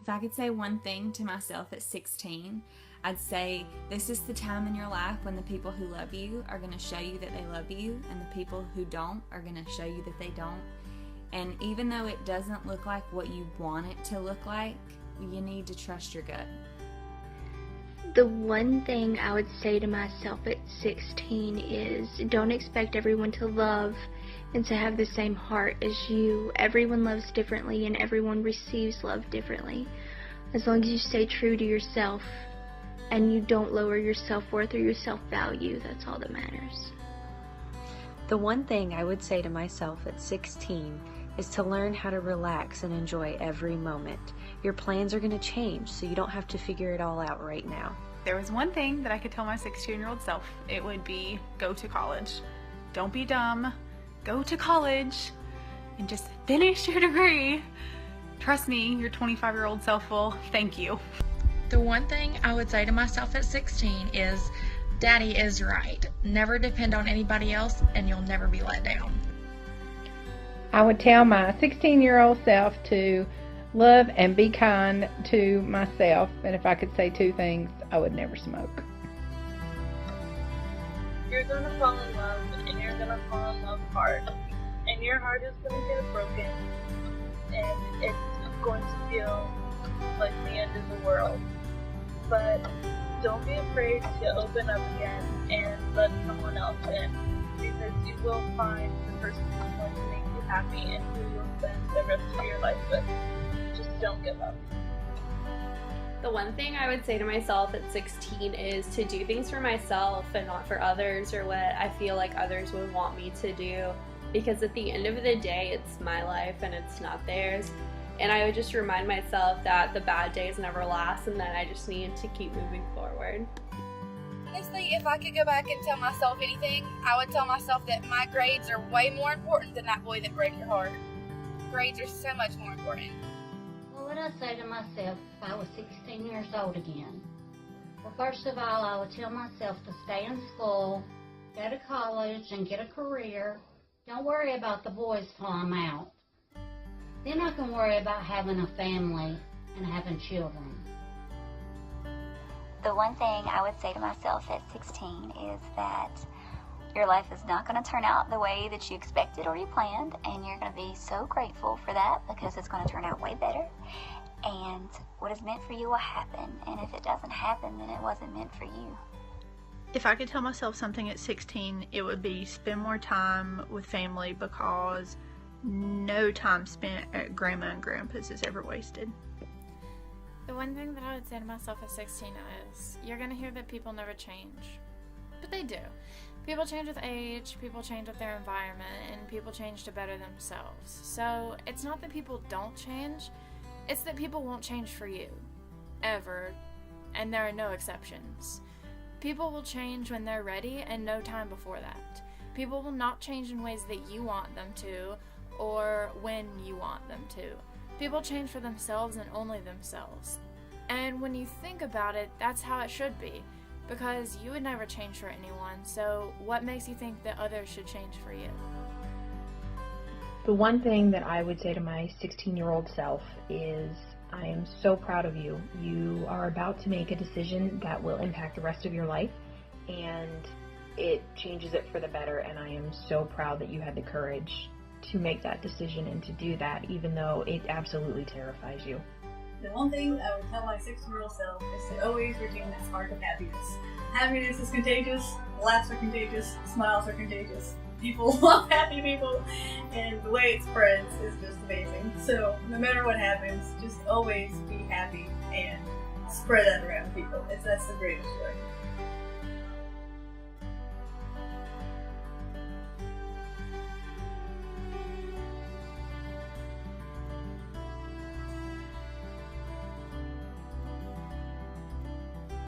If I could say one thing to myself at 16, I'd say this is the time in your life when the people who love you are going to show you that they love you, and the people who don't are going to show you that they don't. And even though it doesn't look like what you want it to look like, you need to trust your gut. The one thing I would say to myself at 16 is don't expect everyone to love and to have the same heart as you. Everyone loves differently and everyone receives love differently. As long as you stay true to yourself and you don't lower your self-worth or your self-value, that's all that matters. The one thing I would say to myself at 16 is to learn how to relax and enjoy every moment. Your plans are going to change, so you don't have to figure it all out right now. There was one thing that I could tell my 16-year-old self, it would be go to college. Don't be dumb. Go to college and just finish your degree. Trust me, your 25-year-old self will thank you. The one thing I would say to myself at 16 is, Daddy is right. Never depend on anybody else and you'll never be let down. I would tell my 16-year-old self to love and be kind to myself, and if I could say two things, I would never smoke. You're gonna fall in love, and you're gonna fall in love hard, and your heart is gonna get broken, and it's going to feel like the end of the world. But don't be afraid to open up again and let someone else in, because you will find the person who's going to make you happy and who you'll spend the rest of your life with. Just don't give up. The one thing I would say to myself at 16 is to do things for myself and not for others or what I feel like others would want me to do, because at the end of the day it's my life and it's not theirs. And I would just remind myself that the bad days never last and that I just need to keep moving forward. Honestly, if I could go back and tell myself anything, I would tell myself that my grades are way more important than that boy that broke your heart. Grades are so much more important. What would I say to myself if I was 16 years old again? Well, first of all, I would tell myself to stay in school, go to college, and get a career. Don't worry about the boys till I'm out. Then I can worry about having a family and having children. The one thing I would say to myself at 16 is that your life is not going to turn out the way that you expected or you planned, and you're going to be so grateful for that because it's going to turn out way better. And what is meant for you will happen, and if it doesn't happen, then it wasn't meant for you. If I could tell myself something at 16, it would be spend more time with family, because no time spent at grandma and grandpa's is ever wasted. The one thing that I would say to myself at 16 is, you're going to hear that people never change. But they do. People change with age, people change with their environment, and people change to better themselves. So it's not that people don't change, it's that people won't change for you. Ever. And there are no exceptions. People will change when they're ready and no time before that. People will not change in ways that you want them to or when you want them to. People change for themselves and only themselves. And when you think about it, that's how it should be. Because you would never change for anyone, so what makes you think that others should change for you? The one thing that I would say to my 16-year-old self is, I am so proud of you. You are about to make a decision that will impact the rest of your life, and it changes it for the better, and I am so proud that you had the courage to make that decision and to do that, even though it absolutely terrifies you. The one thing I would tell my 16-year-old self is to always retain that spark of happiness. Happiness is contagious, laughs are contagious, smiles are contagious. People love happy people, and the way it spreads is just amazing. So no matter what happens, just always be happy and spread that around people. That's the greatest joy.